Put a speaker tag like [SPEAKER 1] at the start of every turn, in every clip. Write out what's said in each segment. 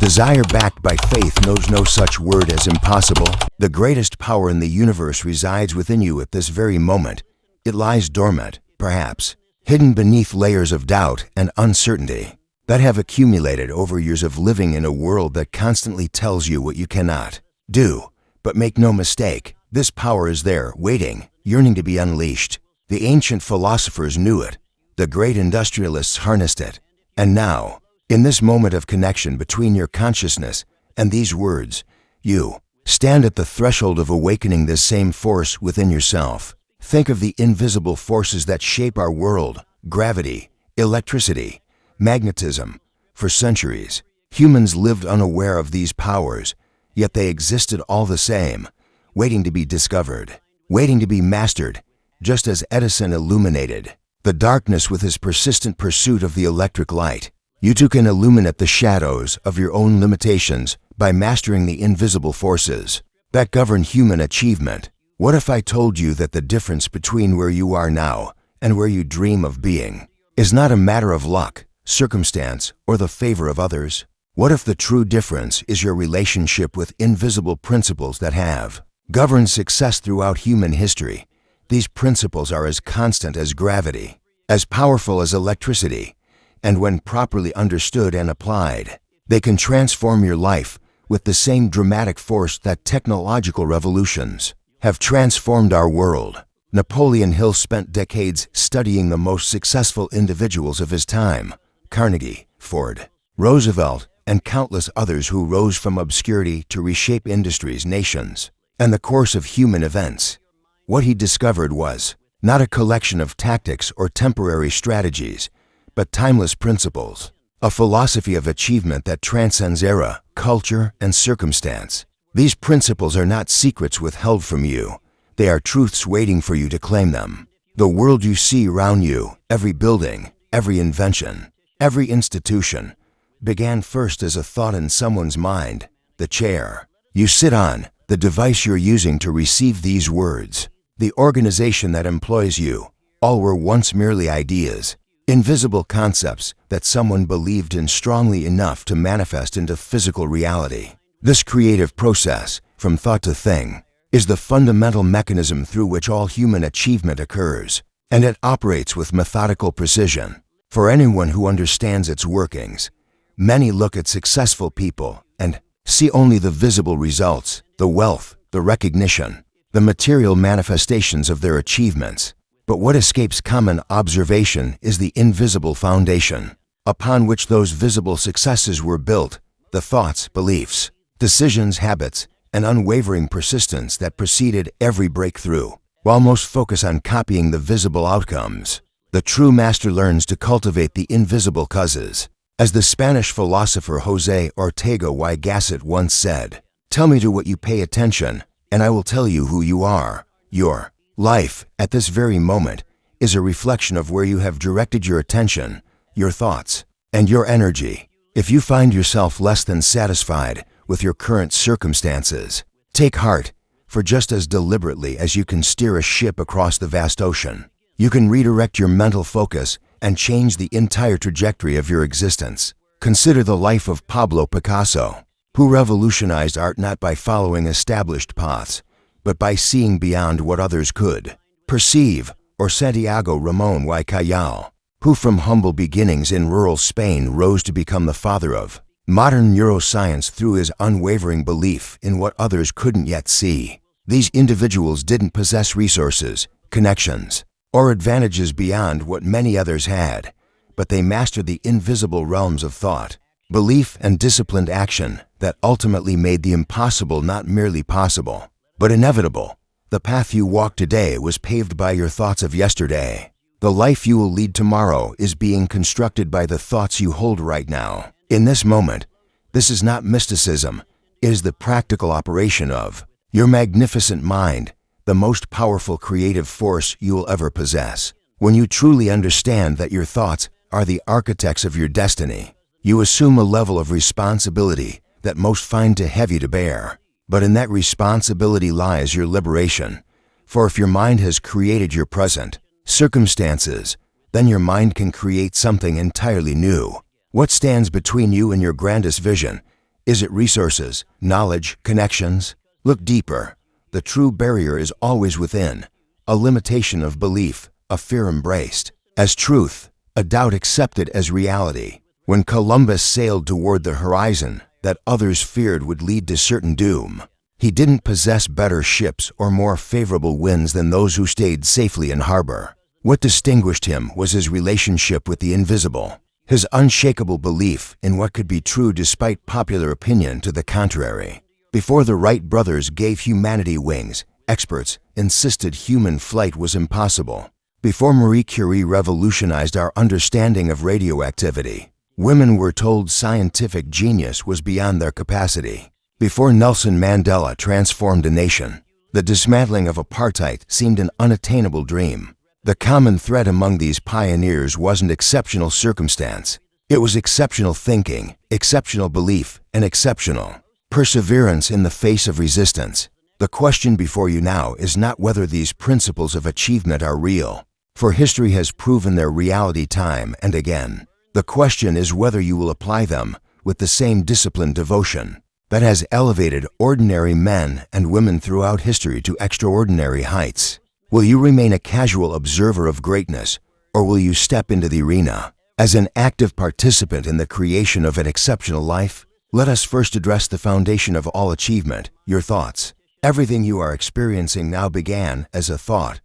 [SPEAKER 1] desire backed by faith knows no such word as impossible. The greatest power in the universe resides within you at this very moment. It lies dormant, perhaps, hidden beneath layers of doubt and uncertainty that have accumulated over years of living in a world that constantly tells you what you cannot do. But make no mistake, this power is there, waiting, yearning to be unleashed. The ancient philosophers knew it. The great industrialists harnessed it. And now, in this moment of connection between your consciousness and these words, you stand at the threshold of awakening this same force within yourself. Think of the invisible forces that shape our world: gravity, electricity, magnetism. For centuries, humans lived unaware of these powers, yet they existed all the same, waiting to be discovered, waiting to be mastered, just as Edison illuminated the darkness with his persistent pursuit of the electric light. You too can illuminate the shadows of your own limitations by mastering the invisible forces that govern human achievement. What if I told you that the difference between where you are now and where you dream of being is not a matter of luck, circumstance, or the favor of others? What if the true difference is your relationship with invisible principles that have governed success throughout human history? These principles are as constant as gravity, as powerful as electricity, and when properly understood and applied, they can transform your life with the same dramatic force that technological revolutions have transformed our world. Napoleon Hill spent decades studying the most successful individuals of his time: Carnegie, Ford, Roosevelt, and countless others who rose from obscurity to reshape industries, nations, and the course of human events. What he discovered was not a collection of tactics or temporary strategies, but timeless principles, a philosophy of achievement that transcends era, culture, and circumstance. These principles are not secrets withheld from you. They are truths waiting for you to claim them. The world you see around you, every building, every invention, every institution, began first as a thought in someone's mind. The chair you sit on, the device you're using to receive these words, the organization that employs you, all were once merely ideas, invisible concepts that someone believed in strongly enough to manifest into physical reality. This creative process, from thought to thing, is the fundamental mechanism through which all human achievement occurs, and it operates with methodical precision. For anyone who understands its workings, many look at successful people and see only the visible results, the wealth, the recognition, the material manifestations of their achievements. But what escapes common observation is the invisible foundation upon which those visible successes were built: the thoughts, beliefs, decisions, habits, and unwavering persistence that preceded every breakthrough. While most focus on copying the visible outcomes, the true master learns to cultivate the invisible causes. As the Spanish philosopher José Ortega y Gasset once said, "Tell me to what you pay attention, and I will tell you who you are." Your life, at this very moment, is a reflection of where you have directed your attention, your thoughts, and your energy. If you find yourself less than satisfied with your current circumstances, take heart, for just as deliberately as you can steer a ship across the vast ocean, you can redirect your mental focus and change the entire trajectory of your existence. Consider the life of Pablo Picasso, who revolutionized art not by following established paths, but by seeing beyond what others could perceive, or Santiago Ramón y Cajal, who from humble beginnings in rural Spain rose to become the father of modern neuroscience through his unwavering belief in what others couldn't yet see. These individuals didn't possess resources, connections, or advantages beyond what many others had, but they mastered the invisible realms of thought, belief, and disciplined action that ultimately made the impossible not merely possible, but inevitable. The path you walk today was paved by your thoughts of yesterday. The life you will lead tomorrow is being constructed by the thoughts you hold right now. In this moment, this is not mysticism, it is the practical operation of your magnificent mind, the most powerful creative force you will ever possess. When you truly understand that your thoughts are the architects of your destiny, you assume a level of responsibility that most find too heavy to bear. But in that responsibility lies your liberation. For if your mind has created your present circumstances, then your mind can create something entirely new. What stands between you and your grandest vision Is it resources, knowledge, connections? Look deeper. The true barrier is always within, a limitation of belief, a fear embraced as truth, a doubt accepted as reality. When Columbus sailed toward the horizon that others feared would lead to certain doom, he didn't possess better ships or more favorable winds than those who stayed safely in harbor. What distinguished him was his relationship with the invisible, his unshakable belief in what could be true despite popular opinion to the contrary. Before the Wright brothers gave humanity wings, experts insisted human flight was impossible. Before Marie Curie revolutionized our understanding of radioactivity, women were told scientific genius was beyond their capacity. Before Nelson Mandela transformed a nation, the dismantling of apartheid seemed an unattainable dream. The common thread among these pioneers wasn't exceptional circumstance. It was exceptional thinking, exceptional belief, and exceptional perseverance in the face of resistance. The question before you now is not whether these principles of achievement are real, for history has proven their reality time and again. The question is whether you will apply them with the same disciplined devotion that has elevated ordinary men and women throughout history to extraordinary heights. Will you remain a casual observer of greatness, or will you step into the arena as an active participant in the creation of an exceptional life? Let us first address the foundation of all achievement, your thoughts. Everything you are experiencing now began as a thought.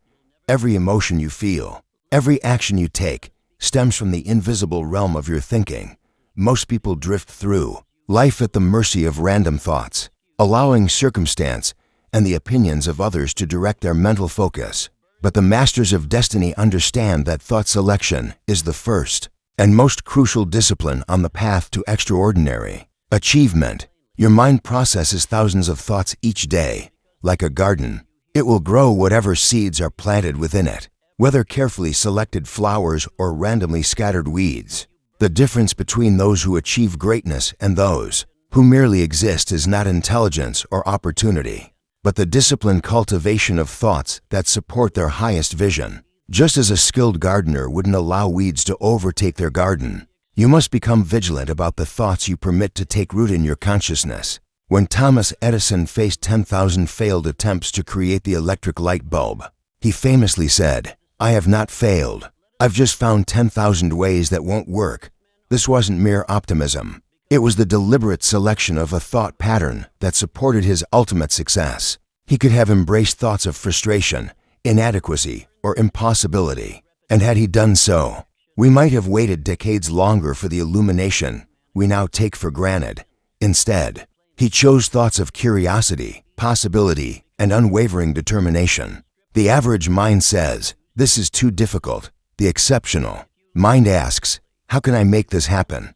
[SPEAKER 1] Every emotion you feel, every action you take, stems from the invisible realm of your thinking. Most people drift through life at the mercy of random thoughts, allowing circumstance and the opinions of others to direct their mental focus. But the masters of destiny understand that thought selection is the first and most crucial discipline on the path to extraordinary achievement. Your mind processes thousands of thoughts each day. Like a garden, it will grow whatever seeds are planted within it, whether carefully selected flowers or randomly scattered weeds. The difference between those who achieve greatness and those who merely exist is not intelligence or opportunity, but the disciplined cultivation of thoughts that support their highest vision. Just as a skilled gardener wouldn't allow weeds to overtake their garden, you must become vigilant about the thoughts you permit to take root in your consciousness. When Thomas Edison faced 10,000 failed attempts to create the electric light bulb, he famously said, "I have not failed. I've just found 10,000 ways that won't work." This wasn't mere optimism. It was the deliberate selection of a thought pattern that supported his ultimate success. He could have embraced thoughts of frustration, inadequacy, or impossibility, and had he done so, we might have waited decades longer for the illumination we now take for granted. Instead, he chose thoughts of curiosity, possibility, and unwavering determination. The average mind says, "This is too difficult." The exceptional mind asks, "How can I make this happen?"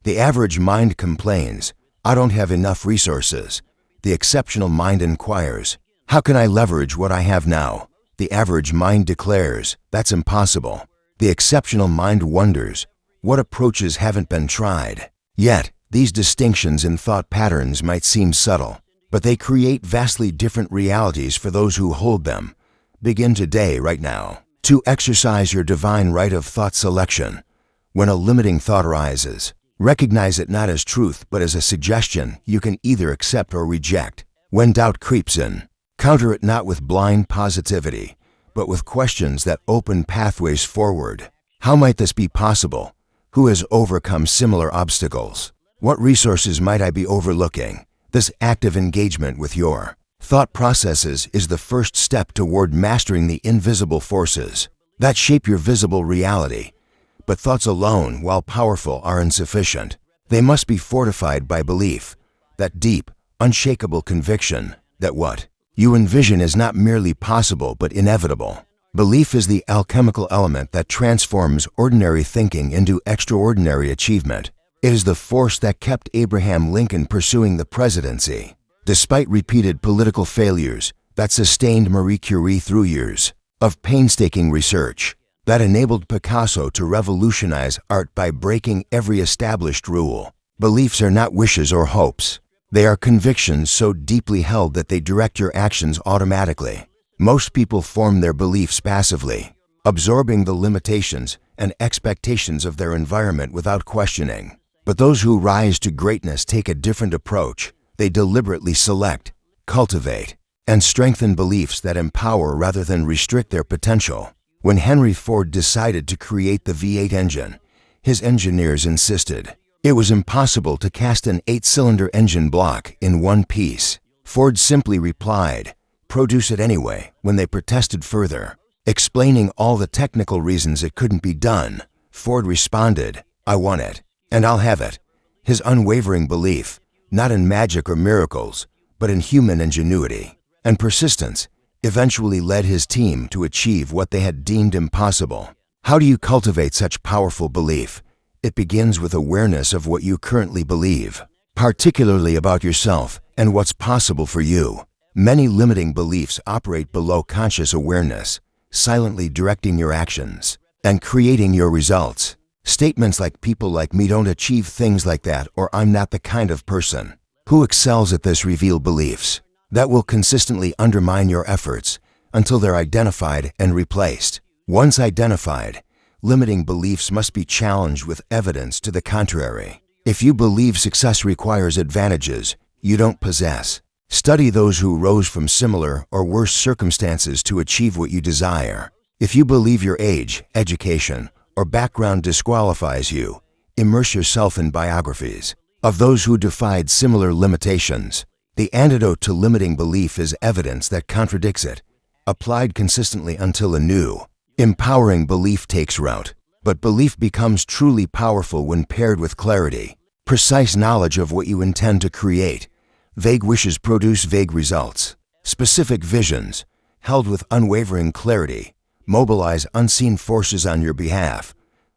[SPEAKER 1] The average mind complains, "I don't have enough resources." The exceptional mind inquires, "How can I leverage what I have now?" The average mind declares, "That's impossible." The exceptional mind wonders, "What approaches haven't been tried?" Yet, these distinctions in thought patterns might seem subtle, but they create vastly different realities for those who hold them. Begin today, right now, to exercise your divine right of thought selection. When a limiting thought arises, recognize it not as truth but as a suggestion you can either accept or reject. When doubt creeps in, counter it not with blind positivity, but with questions that open pathways forward. How might this be possible? Who has overcome similar obstacles? What resources might I be overlooking? This active engagement with your thought processes is the first step toward mastering the invisible forces that shape your visible reality. But thoughts alone, while powerful, are insufficient. They must be fortified by belief, that deep, unshakable conviction that what you envision is not merely possible but inevitable. Belief is the alchemical element that transforms ordinary thinking into extraordinary achievement. It is the force that kept Abraham Lincoln pursuing the presidency, despite repeated political failures, that sustained Marie Curie through years of painstaking research, that enabled Picasso to revolutionize art by breaking every established rule. Beliefs are not wishes or hopes. They are convictions so deeply held that they direct your actions automatically. Most people form their beliefs passively, absorbing the limitations and expectations of their environment without questioning. But those who rise to greatness take a different approach. They deliberately select, cultivate, and strengthen beliefs that empower rather than restrict their potential. When Henry Ford decided to create the V8 engine, his engineers insisted it was impossible to cast an 8-cylinder engine block in one piece. Ford simply replied, "Produce it anyway," when they protested further. Explaining all the technical reasons it couldn't be done, Ford responded, "I want it, and I'll have it." His unwavering belief, not in magic or miracles, but in human ingenuity and persistence, eventually led his team to achieve what they had deemed impossible. How do you cultivate such powerful belief? It begins with awareness of what you currently believe, particularly about yourself and what's possible for you. Many limiting beliefs operate below conscious awareness, silently directing your actions and creating your results. Statements like "people like me don't achieve things like that," or "I'm not the kind of person who excels at this," reveal beliefs that will consistently undermine your efforts until they're identified and replaced. Once identified, limiting beliefs must be challenged with evidence to the contrary. If you believe success requires advantages you don't possess, study those who rose from similar or worse circumstances to achieve what you desire. If you believe your age, education, or background disqualifies you, immerse yourself in biographies of those who defied similar limitations. The antidote to limiting belief is evidence that contradicts it, applied consistently until a new, empowering belief takes root. But belief becomes truly powerful when paired with clarity, precise knowledge of what you intend to create. Vague wishes produce vague results. Specific visions, held with unwavering clarity, mobilize unseen forces on your behalf.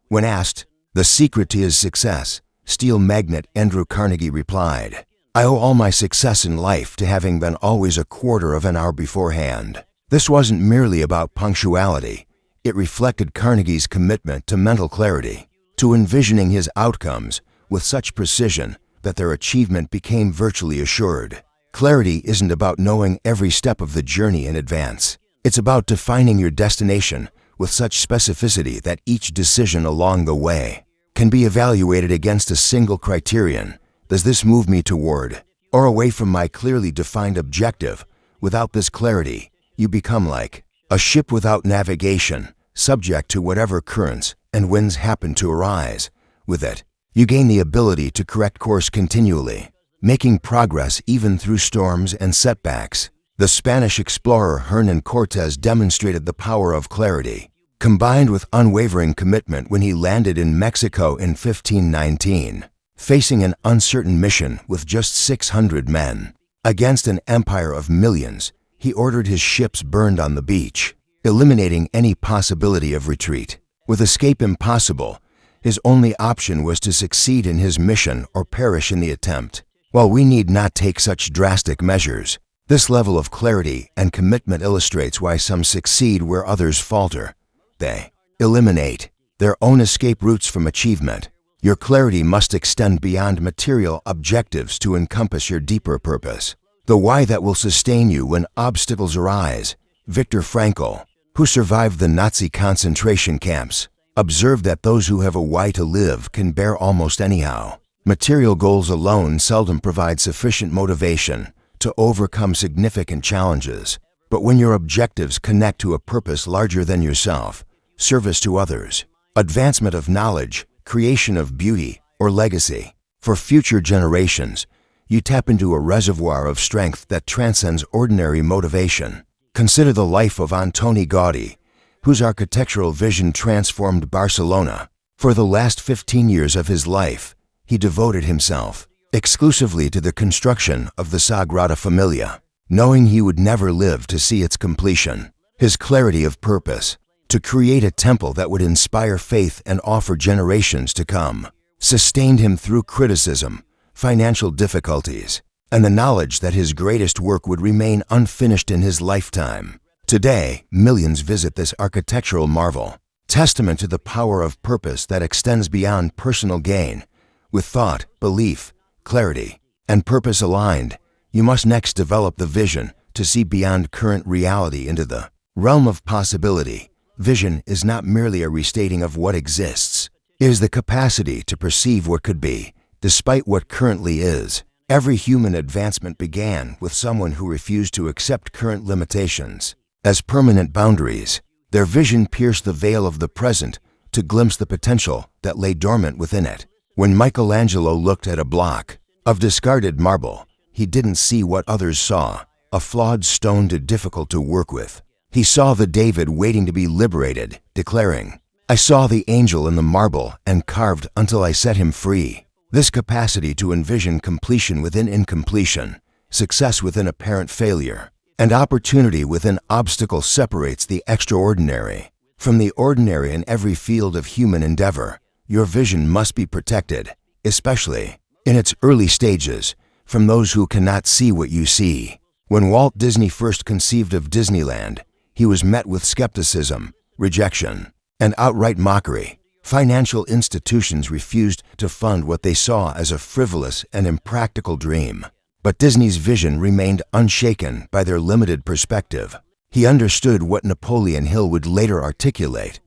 [SPEAKER 1] When asked the secret to his success, steel magnate Andrew Carnegie replied, "I owe all my success in life to having been always a quarter of an hour beforehand." This wasn't merely about punctuality. It reflected Carnegie's commitment to mental clarity, to envisioning his outcomes with such precision that their achievement became virtually assured. Clarity isn't about knowing every step of the journey in advance. It's about defining your destination with such specificity that each decision along the way can be evaluated against a single criterion. Does this move me toward or away from my clearly defined objective? Without this clarity, you become like a ship without navigation, subject to whatever currents and winds happen to arise. With it, you gain the ability to correct course continually, making progress even through storms and setbacks. The Spanish explorer Hernán Cortés demonstrated the power of clarity, combined with unwavering commitment when he landed in Mexico in 1519, facing an uncertain mission with just 600 men. Against an empire of millions, he ordered his ships burned on the beach, eliminating any possibility of retreat. With escape impossible, his only option was to succeed in his mission or perish in the attempt. While we need not take such drastic measures, this level of clarity and commitment illustrates why some succeed where others falter. They eliminate their own escape routes from achievement. Your clarity must extend beyond material objectives to encompass your deeper purpose, the why that will sustain you when obstacles arise. Viktor Frankl, who survived the Nazi concentration camps, observed that those who have a why to live can bear almost anyhow. Material goals alone seldom provide sufficient motivation to overcome significant challenges. But when your objectives connect to a purpose larger than yourself, service to others, advancement of knowledge, creation of beauty, or legacy for future generations, you tap into a reservoir of strength that transcends ordinary motivation. Consider the life of Antoni Gaudí, whose architectural vision transformed Barcelona. For the last 15 years of his life, he devoted himself exclusively to the construction of the Sagrada Familia, knowing he would never live to see its completion. His clarity of purpose, to create a temple that would inspire faith and offer generations to come, sustained him through criticism, financial difficulties, and the knowledge that his greatest work would remain unfinished in his lifetime. Today, millions visit this architectural marvel, testament to the power of purpose that extends beyond personal gain. With thought, belief, clarity, and purpose aligned, you must next develop the vision to see beyond current reality into the realm of possibility. Vision is not merely a restating of what exists. It is the capacity to perceive what could be Despite what currently is, every human advancement began with someone who refused to accept current limitations as permanent boundaries. Their vision pierced the veil of the present to glimpse the potential that lay dormant within it. When Michelangelo looked at a block of discarded marble, he didn't see what others saw, a flawed stone too difficult to work with. He saw the David waiting to be liberated, declaring, "I saw the angel in the marble and carved until I set him free." This capacity to envision completion within incompletion, success within apparent failure, and opportunity within obstacle separates the extraordinary from the ordinary in every field of human endeavor. Your vision must be protected, especially in its early stages, from those who cannot see what you see. When Walt Disney first conceived of Disneyland, he was met with skepticism, rejection, and outright mockery. Financial institutions refused to fund what they saw as a frivolous and impractical dream. But Disney's vision remained unshaken by their limited perspective. He understood what Napoleon Hill would later articulate: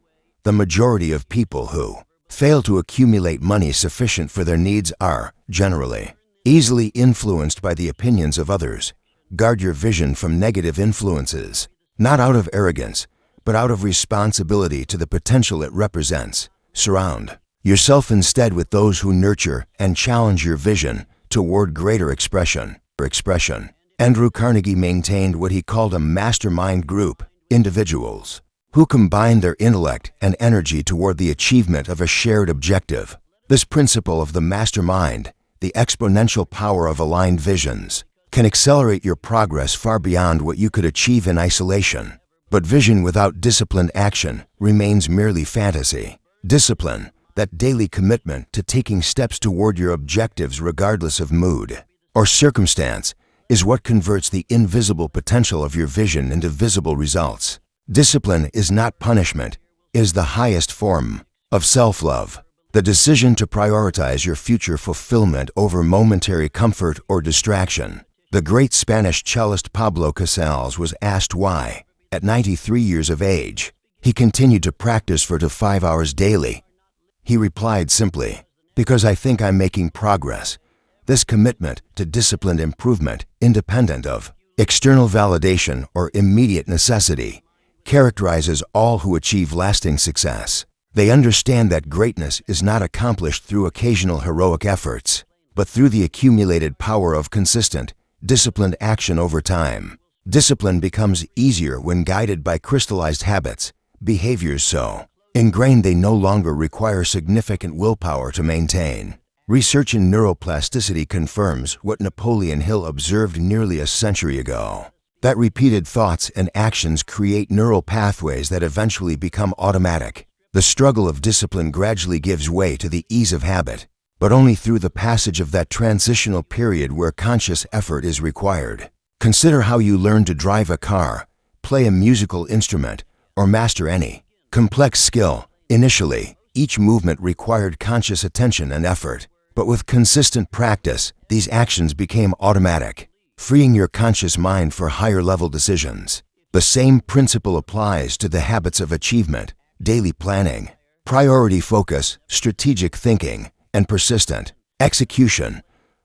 [SPEAKER 1] the majority of people who fail to accumulate money sufficient for their needs are, generally, easily influenced by the opinions of others. Guard your vision from negative influences, not out of arrogance, but out of responsibility to the potential it represents. Surround yourself instead with those who nurture and challenge your vision toward greater expression. Andrew Carnegie maintained what he called a mastermind group, individuals who combine their intellect and energy toward the achievement of a shared objective. This principle of the mastermind, the exponential power of aligned visions, can accelerate your progress far beyond what you could achieve in isolation. But vision without disciplined action remains merely fantasy. Discipline, that daily commitment to taking steps toward your objectives regardless of mood or circumstance, is what converts the invisible potential of your vision into visible results. Discipline is not punishment, it is the highest form of self-love. The decision to prioritize your future fulfillment over momentary comfort or distraction. The great Spanish cellist Pablo Casals was asked why, at 93 years of age, he continued to practice for 5 hours daily. He replied simply, "Because I think I'm making progress." This commitment to disciplined improvement, independent of external validation or immediate necessity, characterizes all who achieve lasting success. They understand that greatness is not accomplished through occasional heroic efforts, but through the accumulated power of consistent, disciplined action over time. Discipline becomes easier when guided by crystallized habits, behaviors so ingrained they no longer require significant willpower to maintain. Research in neuroplasticity confirms what Napoleon Hill observed nearly a century ago, that repeated thoughts and actions create neural pathways that eventually become automatic. The struggle of discipline gradually gives way to the ease of habit, but only through the passage of that transitional period where conscious effort is required. Consider how you learn to drive a car, play a musical instrument, or master any complex skill. Initially, each movement required conscious attention and effort, but with consistent practice, these actions became automatic, freeing your conscious mind for higher-level decisions. The same principle applies to the habits of achievement, daily planning, priority focus, strategic thinking, and persistent execution.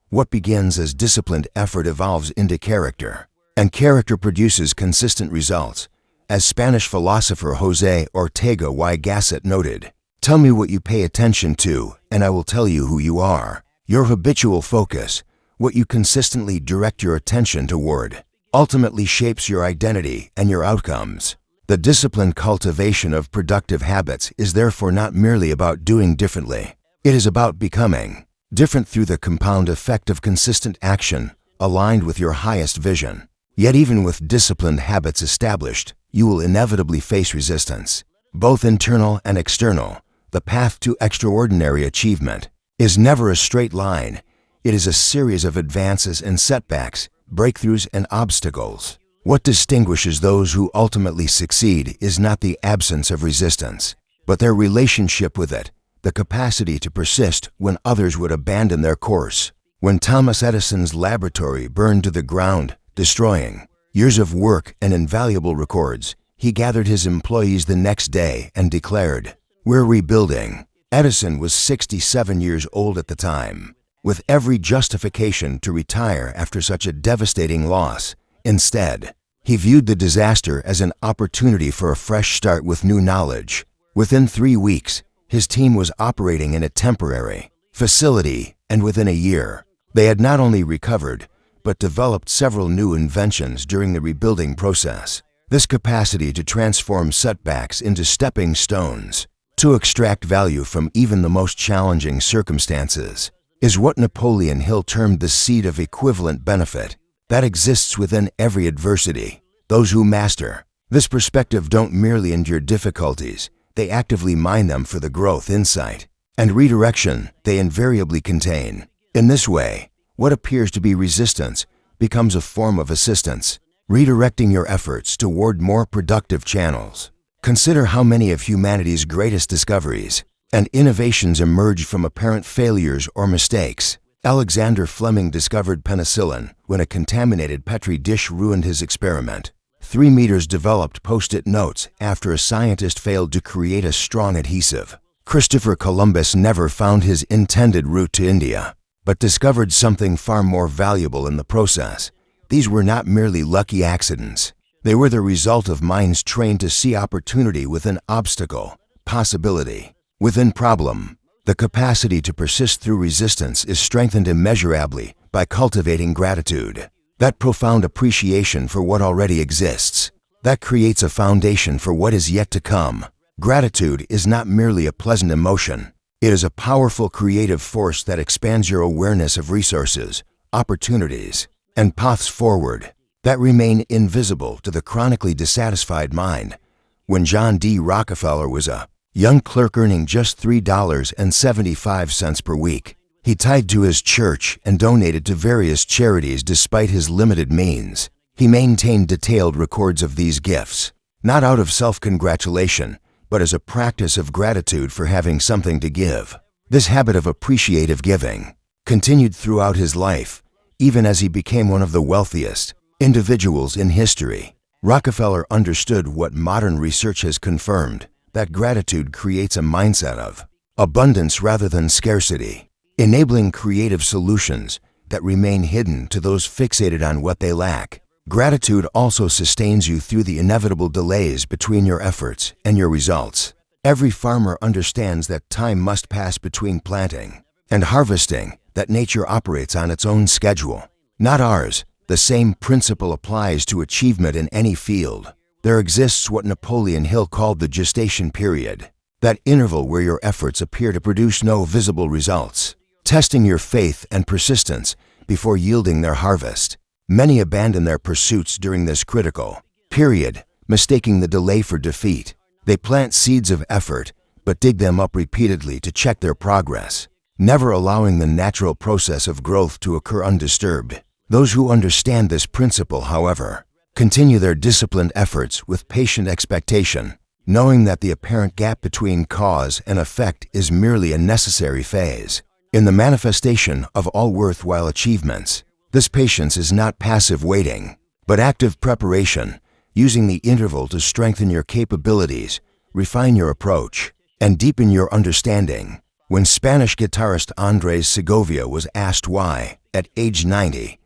[SPEAKER 1] What begins as disciplined effort evolves into character, and character produces consistent results. As Spanish philosopher José Ortega y Gasset noted, "Tell me what you pay attention to, and I will tell you who you are." Your habitual focus, what you consistently direct your attention toward, ultimately shapes your identity and your outcomes. The disciplined cultivation of productive habits is therefore not merely about doing differently. It is about becoming different through the compound effect of consistent action, aligned with your highest vision. Yet even with disciplined habits established, you will inevitably face resistance, both internal and external. The path to extraordinary achievement is never a straight line. It is a series of advances and setbacks, breakthroughs and obstacles. What distinguishes those who ultimately succeed is not the absence of resistance, but their relationship with it, the capacity to persist when others would abandon their course. When Thomas Edison's laboratory burned to the ground, destroying years of work and invaluable records, he gathered his employees the next day and declared, "We're rebuilding." Edison was 67 years old at the time. with every justification to retire after such a devastating loss. Instead, he viewed the disaster as an opportunity for a fresh start with new knowledge. Within 3 weeks, his team was operating in a temporary facility, and within a year, they had not only recovered, but developed several new inventions during the rebuilding process. This capacity to transform setbacks into stepping stones, to extract value from even the most challenging circumstances, is what Napoleon Hill termed the seed of equivalent benefit that exists within every adversity. Those who master this perspective don't merely endure difficulties, they actively mine them for the growth, insight, and redirection they invariably contain. In this way, what appears to be resistance becomes a form of assistance, redirecting your efforts toward more productive channels. Consider how many of humanity's greatest discoveries and innovations emerged from apparent failures or mistakes. Alexander Fleming discovered penicillin when a contaminated Petri dish ruined his experiment. 3 meters developed Post-it notes after a scientist failed to create a strong adhesive. Christopher Columbus never found his intended route to India, but discovered something far more valuable in the process. These were not merely lucky accidents. They were the result of minds trained to see opportunity within obstacle, possibility within problem. The capacity to persist through resistance is strengthened immeasurably by cultivating gratitude. That profound appreciation for what already exists, that creates a foundation for what is yet to come. Gratitude is not merely a pleasant emotion. It is a powerful creative force that expands your awareness of resources, opportunities, and paths forward that remain invisible to the chronically dissatisfied mind. When John D. Rockefeller was a young clerk earning just $3.75 per week, he tithed to his church and donated to various charities despite his limited means. He maintained detailed records of these gifts, not out of self-congratulation, but as a practice of gratitude for having something to give. This habit of appreciative giving continued throughout his life, even as he became one of the wealthiest individuals in history. Rockefeller understood what modern research has confirmed, that gratitude creates a mindset of abundance rather than scarcity, enabling creative solutions that remain hidden to those fixated on what they lack. Gratitude also sustains you through the inevitable delays between your efforts and your results. Every farmer understands that time must pass between planting and harvesting, that nature operates on its own schedule, not ours. The same principle applies to achievement in any field. There exists what Napoleon Hill called the gestation period, that interval where your efforts appear to produce no visible results, testing your faith and persistence before yielding their harvest. Many abandon their pursuits during this critical period, mistaking the delay for defeat. They plant seeds of effort, but dig them up repeatedly to check their progress, never allowing the natural process of growth to occur undisturbed. Those who understand this principle, however, continue their disciplined efforts with patient expectation, knowing that the apparent gap between cause and effect is merely a necessary phase in the manifestation of all worthwhile achievements. This patience is not passive waiting, but active preparation, using the interval to strengthen your capabilities, refine your approach, and deepen your understanding. When Spanish guitarist Andrés Segovia was asked why, at age 90,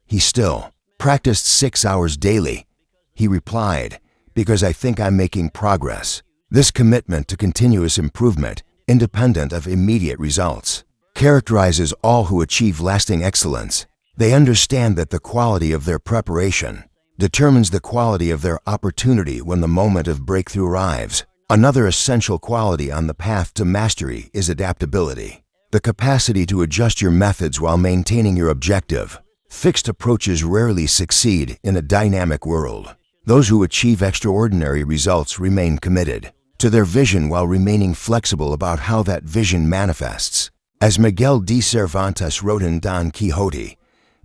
[SPEAKER 1] he still practiced 6 hours daily, he replied, "Because I think I'm making progress." This commitment to continuous improvement, independent of immediate results, characterizes all who achieve lasting excellence. They understand that the quality of their preparation determines the quality of their opportunity when the moment of breakthrough arrives. Another essential quality on the path to mastery is adaptability, the capacity to adjust your methods while maintaining your objective. Fixed approaches rarely succeed in a dynamic world. Those who achieve extraordinary results remain committed to their vision while remaining flexible about how that vision manifests. As Miguel de Cervantes wrote in Don Quixote,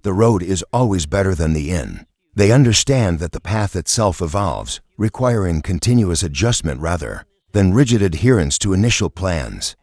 [SPEAKER 1] "The road is always better than the inn." They understand that the path itself evolves, requiring continuous adjustment rather than rigid adherence to initial plans.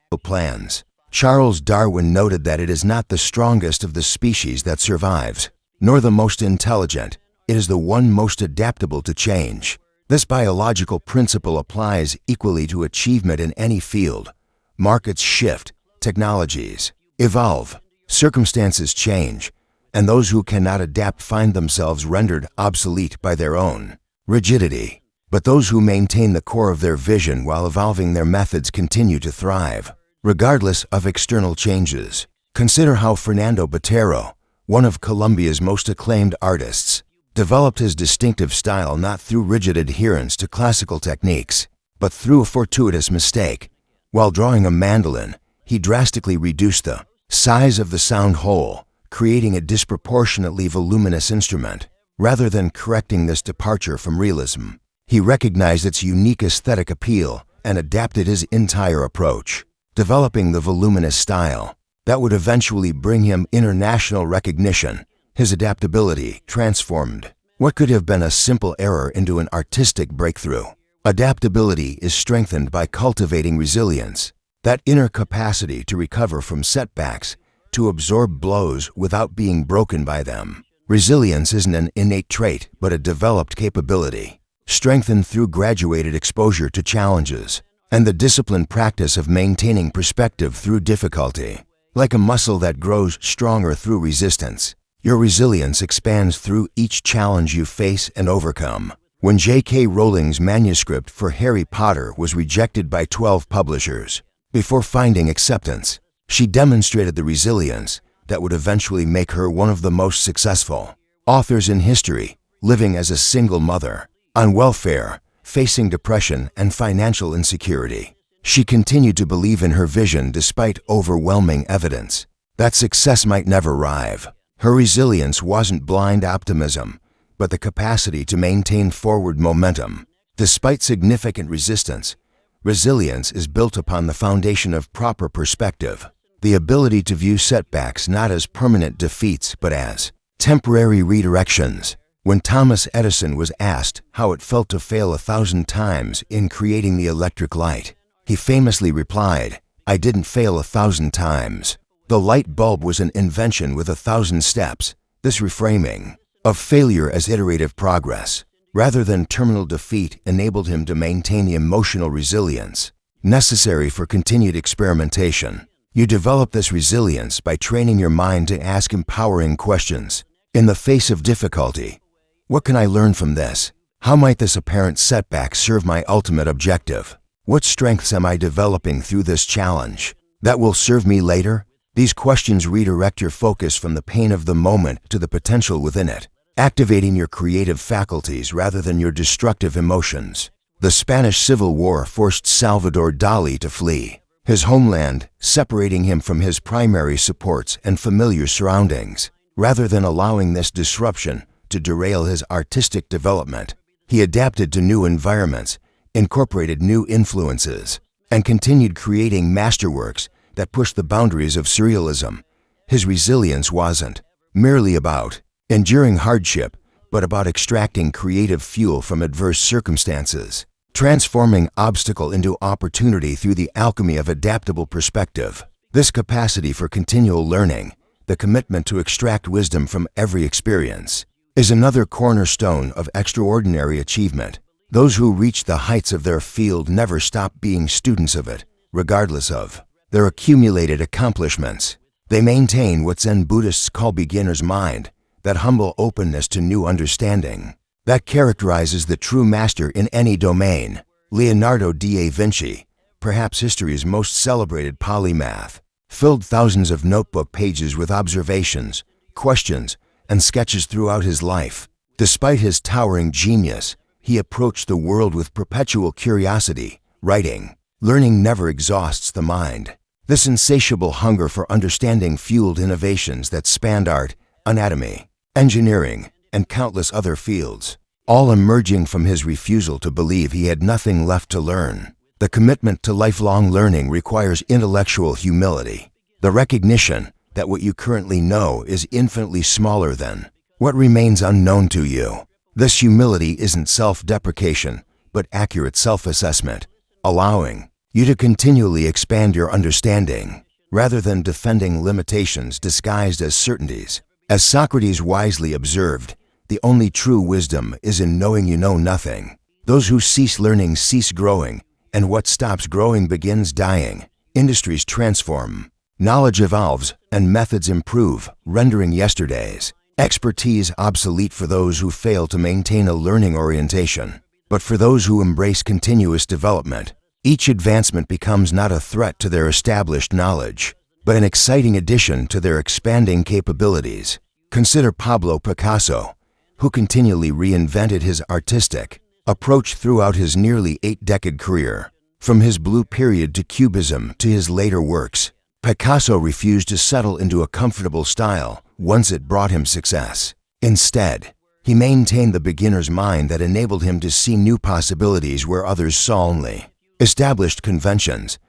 [SPEAKER 1] Charles Darwin noted that it is not the strongest of the species that survives, nor the most intelligent. It is the one most adaptable to change. This biological principle applies equally to achievement in any field. Markets shift, technologies evolve, Circumstances change, and those who cannot adapt find themselves rendered obsolete by their own rigidity. But those who maintain the core of their vision while evolving their methods continue to thrive, regardless of external changes. Consider how Fernando Botero, one of Colombia's most acclaimed artists, developed his distinctive style not through rigid adherence to classical techniques, but through a fortuitous mistake. While drawing a mandolin, he drastically reduced the size of the sound hole, creating a disproportionately voluminous instrument. Rather than correcting this departure from realism, he recognized its unique aesthetic appeal and adapted his entire approach, developing the voluminous style that would eventually bring him international recognition. His adaptability transformed what could have been a simple error into an artistic breakthrough. Adaptability is strengthened by cultivating resilience, that inner capacity to recover from setbacks, to absorb blows without being broken by them. Resilience isn't an innate trait, but a developed capability, strengthened through graduated exposure to challenges and the disciplined practice of maintaining perspective through difficulty. Like a muscle that grows stronger through resistance, your resilience expands through each challenge you face and overcome. When J.K. Rowling's manuscript for Harry Potter was rejected by 12 publishers, before finding acceptance, she demonstrated the resilience that would eventually make her one of the most successful authors in history, living as a single mother, on welfare, facing depression and financial insecurity. She continued to believe in her vision despite overwhelming evidence that success might never arrive. Her resilience wasn't blind optimism, but the capacity to maintain forward momentum. Despite significant resistance, resilience is built upon the foundation of proper perspective, the ability to view setbacks not as permanent defeats but as temporary redirections. When Thomas Edison was asked how it felt to fail 1,000 times in creating the electric light, he famously replied, "I didn't fail 1,000 times. The light bulb was an invention with 1,000 steps." This reframing of failure as iterative progress, rather than terminal defeat, enabled him to maintain the emotional resilience necessary for continued experimentation. You develop this resilience by training your mind to ask empowering questions. In the face of difficulty, what can I learn from this? How might this apparent setback serve my ultimate objective? What strengths am I developing through this challenge that will serve me later? These questions redirect your focus from the pain of the moment to the potential within it, activating your creative faculties rather than your destructive emotions. The Spanish Civil War forced Salvador Dali to flee his homeland, separating him from his primary supports and familiar surroundings. Rather than allowing this disruption to derail his artistic development, he adapted to new environments, incorporated new influences, and continued creating masterworks that pushed the boundaries of surrealism. His resilience wasn't merely about enduring hardship, but about extracting creative fuel from adverse circumstances, transforming obstacle into opportunity through the alchemy of adaptable perspective. This capacity for continual learning, the commitment to extract wisdom from every experience, is another cornerstone of extraordinary achievement. Those who reach the heights of their field never stop being students of it, regardless of their accumulated accomplishments. They maintain what Zen Buddhists call beginner's mind, that humble openness to new understanding that characterizes the true master in any domain. Leonardo da Vinci, perhaps history's most celebrated polymath, filled thousands of notebook pages with observations, questions, and sketches throughout his life. Despite his towering genius, he approached the world with perpetual curiosity. Writing, learning never exhausts the mind. This insatiable hunger for understanding fueled innovations that spanned art, anatomy, engineering, and countless other fields, all emerging from his refusal to believe he had nothing left to learn. The commitment to lifelong learning requires intellectual humility, the recognition that what you currently know is infinitely smaller than what remains unknown to you. This humility isn't self-deprecation, but accurate self-assessment, allowing you to continually expand your understanding, rather than defending limitations disguised as certainties. As Socrates wisely observed, the only true wisdom is in knowing you know nothing. Those who cease learning cease growing, and what stops growing begins dying. Industries transform, Knowledge evolves and methods improve, rendering yesterday's expertise obsolete for those who fail to maintain a learning orientation. But for those who embrace continuous development, each advancement becomes not a threat to their established knowledge, but an exciting addition to their expanding capabilities. Consider Pablo Picasso, who continually reinvented his artistic approach throughout his nearly 8-decade career. From his Blue Period to Cubism to his later works, Picasso refused to settle into a comfortable style once it brought him success. Instead, he maintained the beginner's mind that enabled him to see new possibilities where others saw only established conventions.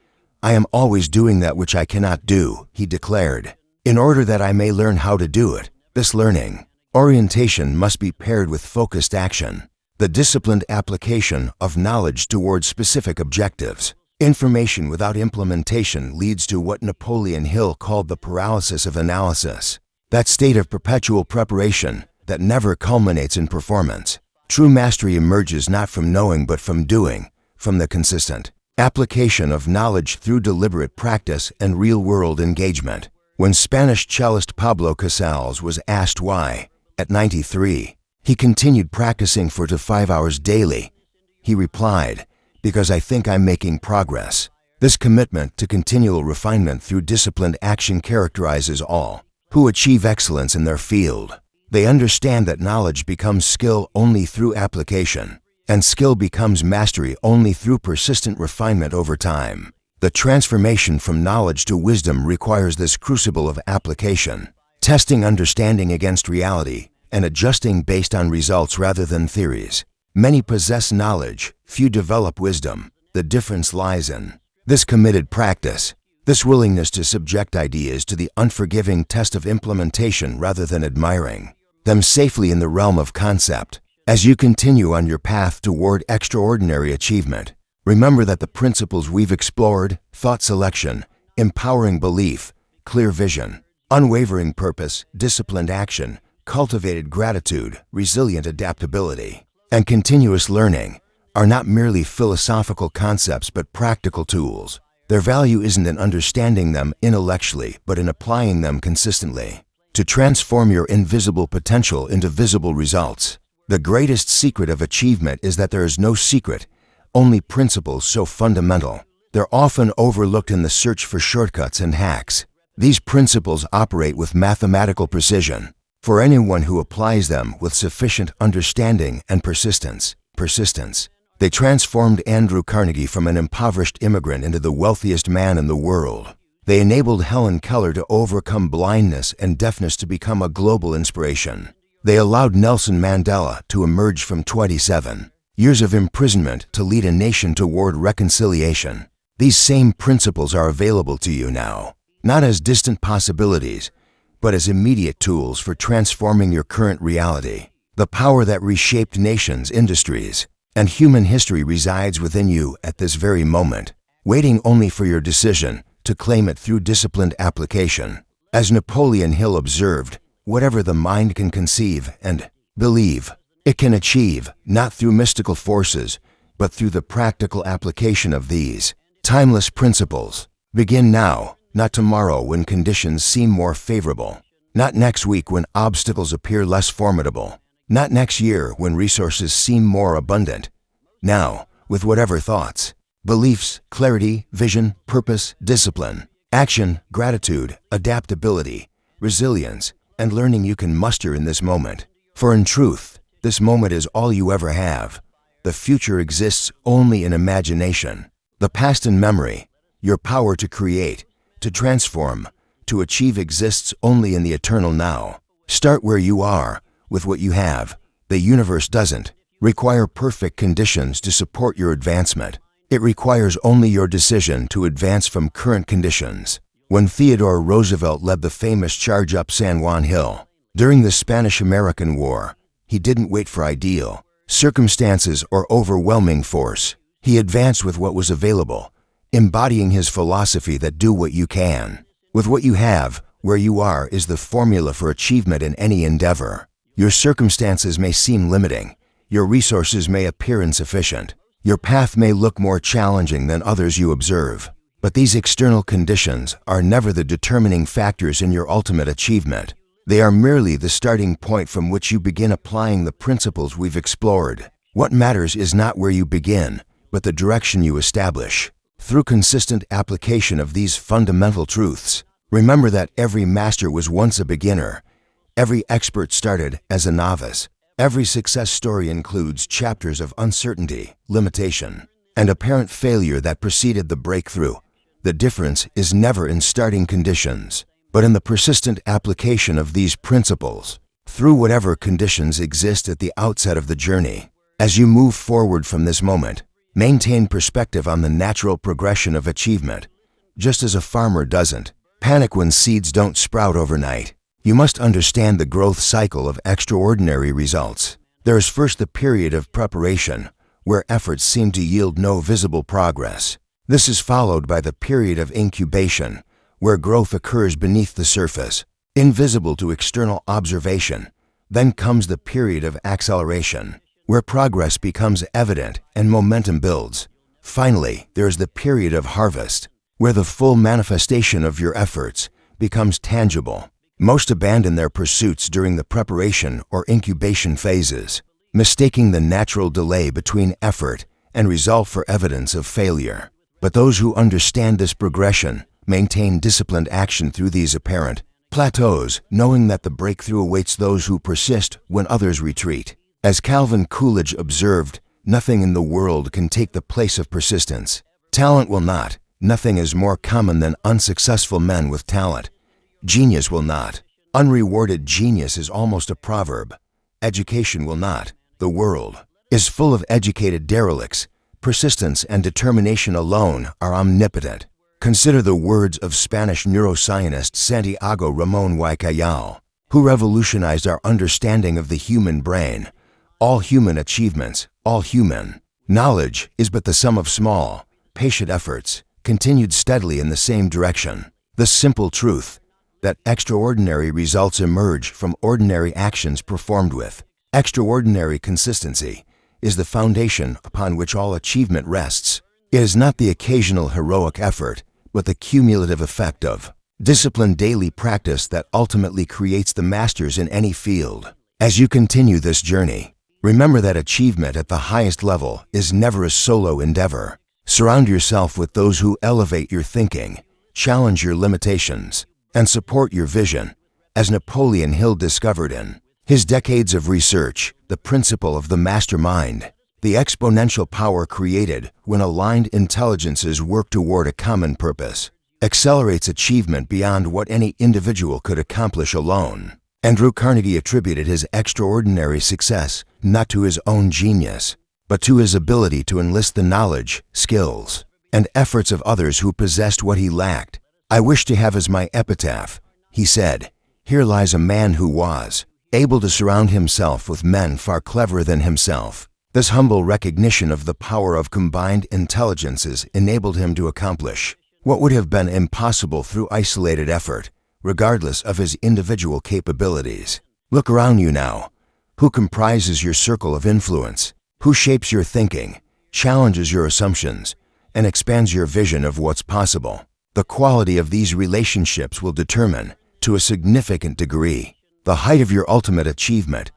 [SPEAKER 1] "I am always doing that which I cannot do," he declared, "in order that I may learn how to do it." This learning orientation must be paired with focused action, the disciplined application of knowledge towards specific objectives. Information without implementation leads to what Napoleon Hill called the paralysis of analysis, that state of perpetual preparation that never culminates in performance. True mastery emerges not from knowing but from doing, from the consistent application of knowledge through deliberate practice and real-world engagement. When Spanish cellist Pablo Casals was asked why, at 93, he continued practicing 4 to 5 hours daily, he replied, "Because I think I'm making progress." This commitment to continual refinement through disciplined action characterizes all who achieve excellence in their field. They understand that knowledge becomes skill only through application, and skill becomes mastery only through persistent refinement over time. The transformation from knowledge to wisdom requires this crucible of application, testing understanding against reality and adjusting based on results rather than theories. Many possess knowledge, few develop wisdom. The difference lies in this committed practice, this willingness to subject ideas to the unforgiving test of implementation rather than admiring them safely in the realm of concept. As you continue on your path toward extraordinary achievement, remember that the principles we've explored, thought selection, empowering belief, clear vision, unwavering purpose, disciplined action, cultivated gratitude, resilient adaptability, and continuous learning, are not merely philosophical concepts but practical tools. Their value isn't in understanding them intellectually but in applying them consistently to transform your invisible potential into visible results. The greatest secret of achievement is that there is no secret, only principles so fundamental. They're often overlooked in the search for shortcuts and hacks. These principles operate with mathematical precision for anyone who applies them with sufficient understanding and persistence. They transformed Andrew Carnegie from an impoverished immigrant into the wealthiest man in the world. They enabled Helen Keller to overcome blindness and deafness to become a global inspiration. They allowed Nelson Mandela to emerge from 27 years of imprisonment to lead a nation toward reconciliation. These same principles are available to you now, not as distant possibilities, but as immediate tools for transforming your current reality. The power that reshaped nations, industries, and human history resides within you at this very moment, waiting only for your decision to claim it through disciplined application. As Napoleon Hill observed, whatever the mind can conceive and believe, it can achieve, not through mystical forces, but through the practical application of these timeless principles. Begin now, not tomorrow when conditions seem more favorable, not next week when obstacles appear less formidable, not next year when resources seem more abundant. Now, with whatever thoughts, beliefs, clarity, vision, purpose, discipline, action, gratitude, adaptability, resilience, and learning you can muster in this moment. For in truth, this moment is all you ever have. The future exists only in imagination. The past in memory, your power to create, to transform, to achieve exists only in the eternal now. Start where you are, with what you have. The universe doesn't require perfect conditions to support your advancement. It requires only your decision to advance from current conditions. When Theodore Roosevelt led the famous charge up San Juan Hill during the Spanish-American War, he didn't wait for ideal circumstances or overwhelming force. He advanced with what was available, embodying his philosophy that do what you can. With what you have, where you are is the formula for achievement in any endeavor. Your circumstances may seem limiting. Your resources may appear insufficient. Your path may look more challenging than others you observe. But these external conditions are never the determining factors in your ultimate achievement. They are merely the starting point from which you begin applying the principles we've explored. What matters is not where you begin, but the direction you establish. Through consistent application of these fundamental truths, remember that every master was once a beginner. Every expert started as a novice. Every success story includes chapters of uncertainty, limitation, and apparent failure that preceded the breakthrough. The difference is never in starting conditions, but in the persistent application of these principles through whatever conditions exist at the outset of the journey. As you move forward from this moment, maintain perspective on the natural progression of achievement. Just as a farmer doesn't panic when seeds don't sprout overnight, you must understand the growth cycle of extraordinary results. There is first the period of preparation, where efforts seem to yield no visible progress. This is followed by the period of incubation, where growth occurs beneath the surface, invisible to external observation. Then comes the period of acceleration, where progress becomes evident and momentum builds. Finally, there is the period of harvest, where the full manifestation of your efforts becomes tangible. Most abandon their pursuits during the preparation or incubation phases, mistaking the natural delay between effort and result for evidence of failure. But those who understand this progression maintain disciplined action through these apparent plateaus, knowing that the breakthrough awaits those who persist when others retreat. As Calvin Coolidge observed, nothing in the world can take the place of persistence. Talent will not. Nothing is more common than unsuccessful men with talent. Genius will not. Unrewarded genius is almost a proverb. Education will not. The world is full of educated derelicts. Persistence and determination alone are omnipotent. Consider the words of Spanish neuroscientist Santiago Ramón y Callao, who revolutionized our understanding of the human brain. All human achievements, all human knowledge is but the sum of small, patient efforts, continued steadily in the same direction. The simple truth that extraordinary results emerge from ordinary actions performed with extraordinary consistency is the foundation upon which all achievement rests. It is not the occasional heroic effort, but the cumulative effect of disciplined daily practice that ultimately creates the masters in any field. As you continue this journey, remember that achievement at the highest level is never a solo endeavor. Surround yourself with those who elevate your thinking, challenge your limitations, and support your vision. As Napoleon Hill discovered in his decades of research, the principle of the mastermind, the exponential power created when aligned intelligences work toward a common purpose, accelerates achievement beyond what any individual could accomplish alone. Andrew Carnegie attributed his extraordinary success not to his own genius, but to his ability to enlist the knowledge, skills, and efforts of others who possessed what he lacked. "I wish to have as my epitaph," he said, "here lies a man who was able to surround himself with men far cleverer than himself." This humble recognition of the power of combined intelligences enabled him to accomplish what would have been impossible through isolated effort, regardless of his individual capabilities. Look around you now. Who comprises your circle of influence? Who shapes your thinking, challenges your assumptions, and expands your vision of what's possible? The quality of these relationships will determine, to a significant degree, the height of your ultimate achievement.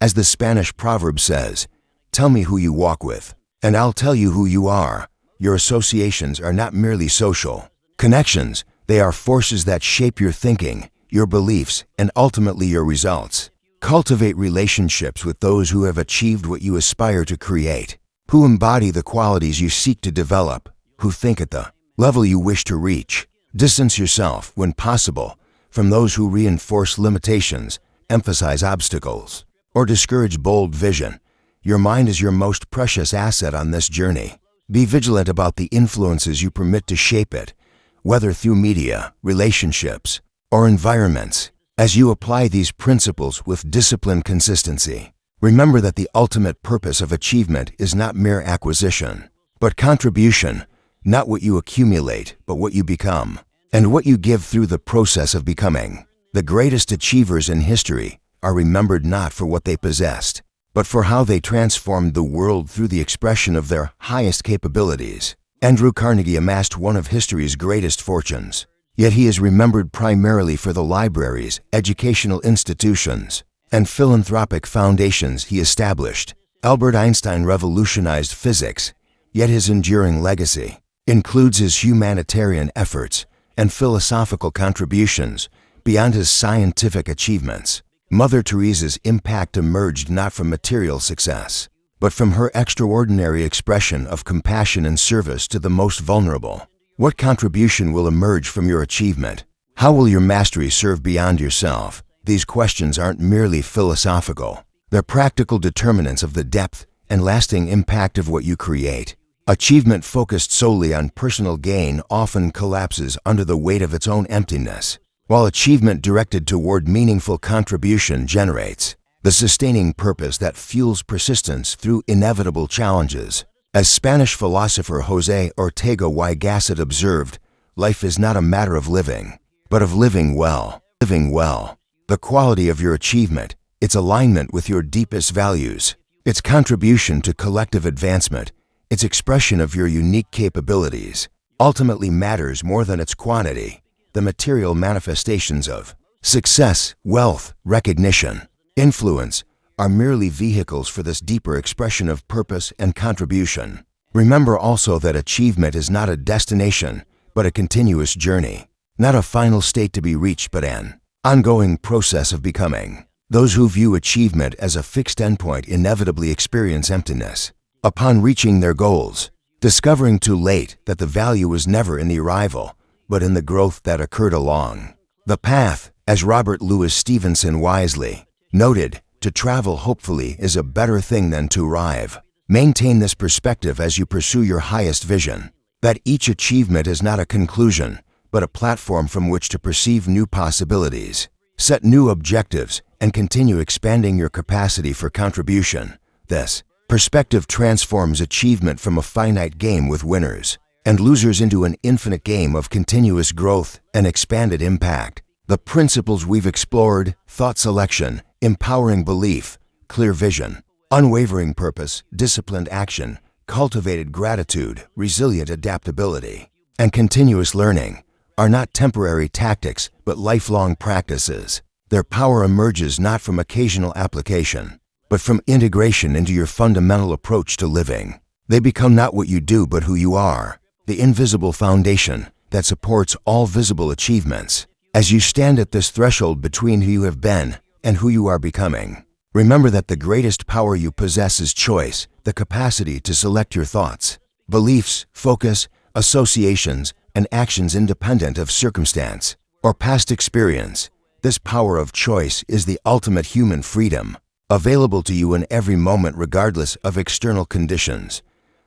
[SPEAKER 1] As the Spanish proverb says, "Tell me who you walk with, and I'll tell you who you are." Your associations are not merely social connections, they are forces that shape your thinking, your beliefs, and ultimately your results. Cultivate relationships with those who have achieved what you aspire to create, who embody the qualities you seek to develop, who think at the level you wish to reach. Distance yourself, when possible, from those who reinforce limitations, emphasize obstacles, or discourage bold vision. Your mind is your most precious asset on this journey. Be vigilant about the influences you permit to shape it, whether through media, relationships, or environments. As you apply these principles with disciplined consistency, remember that the ultimate purpose of achievement is not mere acquisition, but contribution, not what you accumulate, but what you become, and what you give through the process of becoming. The greatest achievers in history are remembered not for what they possessed, but for how they transformed the world through the expression of their highest capabilities. Andrew Carnegie amassed one of history's greatest fortunes, yet he is remembered primarily for the libraries, educational institutions, and philanthropic foundations he established. Albert Einstein revolutionized physics, yet his enduring legacy includes his humanitarian efforts and philosophical contributions beyond his scientific achievements. Mother Teresa's impact emerged not from material success, but from her extraordinary expression of compassion and service to the most vulnerable. What contribution will emerge from your achievement? How will your mastery serve beyond yourself? These questions aren't merely philosophical. They're practical determinants of the depth and lasting impact of what you create. Achievement focused solely on personal gain often collapses under the weight of its own emptiness, while achievement directed toward meaningful contribution generates the sustaining purpose that fuels persistence through inevitable challenges. As Spanish philosopher José Ortega y Gasset observed, life is not a matter of living, but of living well. Living well. The quality of your achievement, its alignment with your deepest values, its contribution to collective advancement, its expression of your unique capabilities, ultimately matters more than its quantity. The material manifestations of success, wealth, recognition, influence are merely vehicles for this deeper expression of purpose and contribution. Remember also that achievement is not a destination, but a continuous journey, not a final state to be reached, but an ongoing process of becoming. Those who view achievement as a fixed endpoint inevitably experience emptiness upon reaching their goals, discovering too late that the value was never in the arrival, but in the growth that occurred along the path. As Robert Louis Stevenson wisely noted, to travel hopefully is a better thing than to arrive. Maintain this perspective as you pursue your highest vision, that each achievement is not a conclusion, but a platform from which to perceive new possibilities, set new objectives, and continue expanding your capacity for contribution. This perspective transforms achievement from a finite game with winners and losers into an infinite game of continuous growth and expanded impact. The principles we've explored: thought selection, empowering belief, clear vision, unwavering purpose, disciplined action, cultivated gratitude, resilient adaptability, and continuous learning, are not temporary tactics but lifelong practices. Their power emerges not from occasional application, but from integration into your fundamental approach to living. They become not what you do but who you are, the invisible foundation that supports all visible achievements. As you stand at this threshold between who you have been and who you are becoming, remember that the greatest power you possess is choice, the capacity to select your thoughts, beliefs, focus, associations, and actions independent of circumstance or past experience. This power of choice is the ultimate human freedom, available to you in every moment regardless of external conditions.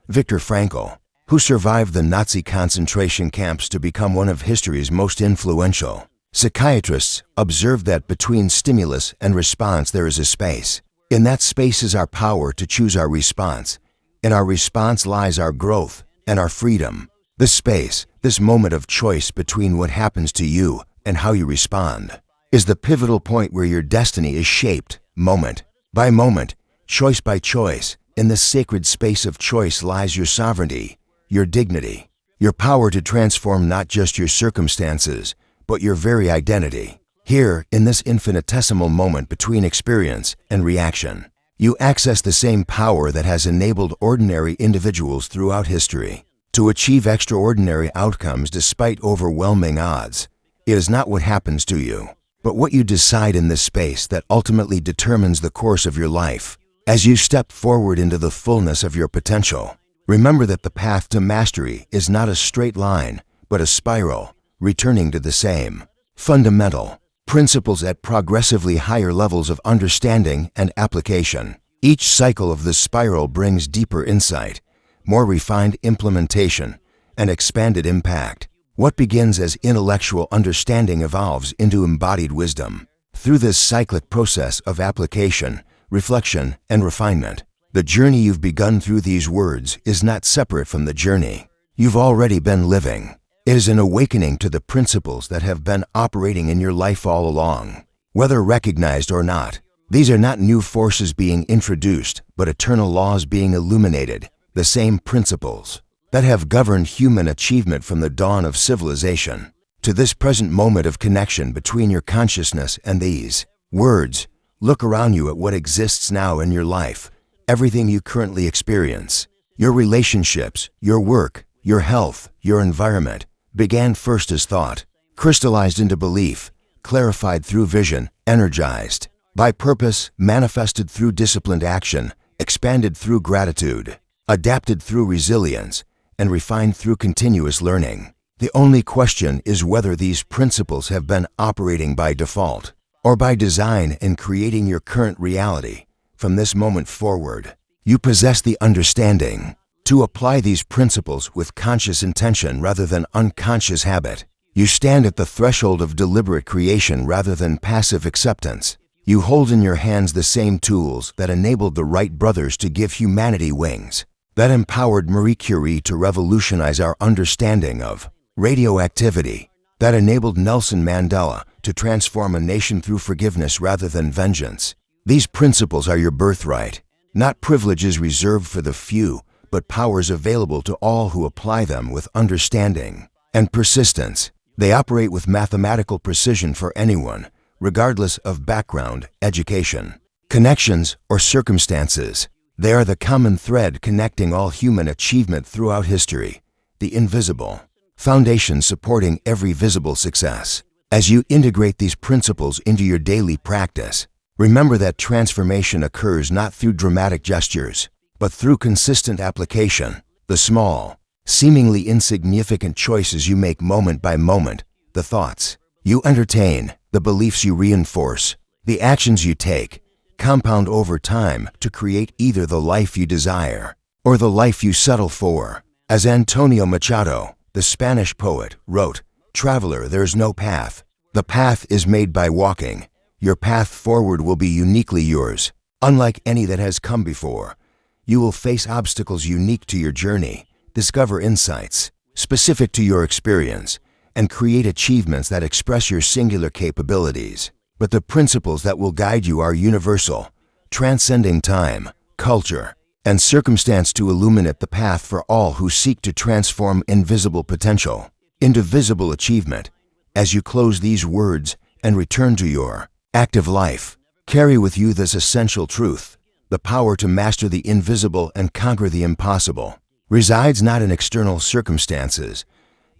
[SPEAKER 1] Viktor Frankl, who survived the Nazi concentration camps to become one of history's most influential psychiatrists, observed that between stimulus and response there is a space. In that space is our power to choose our response. In our response lies our growth and our freedom. This space, this moment of choice between what happens to you and how you respond, is the pivotal point where your destiny is shaped, moment by moment, choice by choice. In this sacred space of choice lies your sovereignty, your dignity, your power to transform not just your circumstances, but your very identity. Here, in this infinitesimal moment between experience and reaction, you access the same power that has enabled ordinary individuals throughout history to achieve extraordinary outcomes despite overwhelming odds. It is not what happens to you, but what you decide in this space that ultimately determines the course of your life. As you step forward into the fullness of your potential, remember that the path to mastery is not a straight line, but a spiral, returning to the same fundamental principles at progressively higher levels of understanding and application. Each cycle of this spiral brings deeper insight, more refined implementation, and expanded impact. What begins as intellectual understanding evolves into embodied wisdom. Through this cyclic process of application, reflection, and refinement, the journey you've begun through these words is not separate from the journey you've already been living. It is an awakening to the principles that have been operating in your life all along. Whether recognized or not, these are not new forces being introduced, but eternal laws being illuminated, the same principles that have governed human achievement from the dawn of civilization to this present moment of connection between your consciousness and these words. Look around you at what exists now in your life, everything you currently experience. Your relationships, your work, your health, your environment began first as thought, crystallized into belief, clarified through vision, energized by purpose, manifested through disciplined action, expanded through gratitude, adapted through resilience, and refined through continuous learning. The only question is whether these principles have been operating by default or by design in creating your current reality. From this moment forward, you possess the understanding to apply these principles with conscious intention rather than unconscious habit. You stand at the threshold of deliberate creation rather than passive acceptance. You hold in your hands the same tools that enabled the Wright brothers to give humanity wings, that empowered Marie Curie to revolutionize our understanding of radioactivity, that enabled Nelson Mandela to transform a nation through forgiveness rather than vengeance. These principles are your birthright, not privileges reserved for the few, but powers available to all who apply them with understanding and persistence. They operate with mathematical precision for anyone, regardless of background, education, connections, or circumstances. They are the common thread connecting all human achievement throughout history, the invisible foundation supporting every visible success. As you integrate these principles into your daily practice, remember that transformation occurs not through dramatic gestures, but through consistent application. The small, seemingly insignificant choices you make moment by moment, the thoughts you entertain, the beliefs you reinforce, the actions you take, compound over time to create either the life you desire or the life you settle for. As Antonio Machado, the Spanish poet, wrote, "Traveler, there's no path. The path is made by walking. Your path forward will be uniquely yours, unlike any that has come before. You will face obstacles unique to your journey, discover insights specific to your experience, and create achievements that express your singular capabilities. But the principles that will guide you are universal, transcending time, culture, and circumstance to illuminate the path for all who seek to transform invisible potential into visible achievement." As you close these words and return to your active life, carry with you this essential truth: the power to master the invisible and conquer the impossible resides not in external circumstances,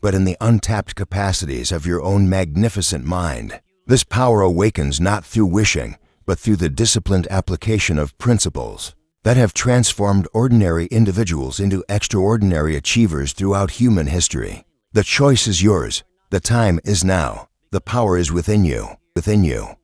[SPEAKER 1] but in the untapped capacities of your own magnificent mind. This power awakens not through wishing, but through the disciplined application of principles that have transformed ordinary individuals into extraordinary achievers throughout human history. The choice is yours. The time is now. The power is within you.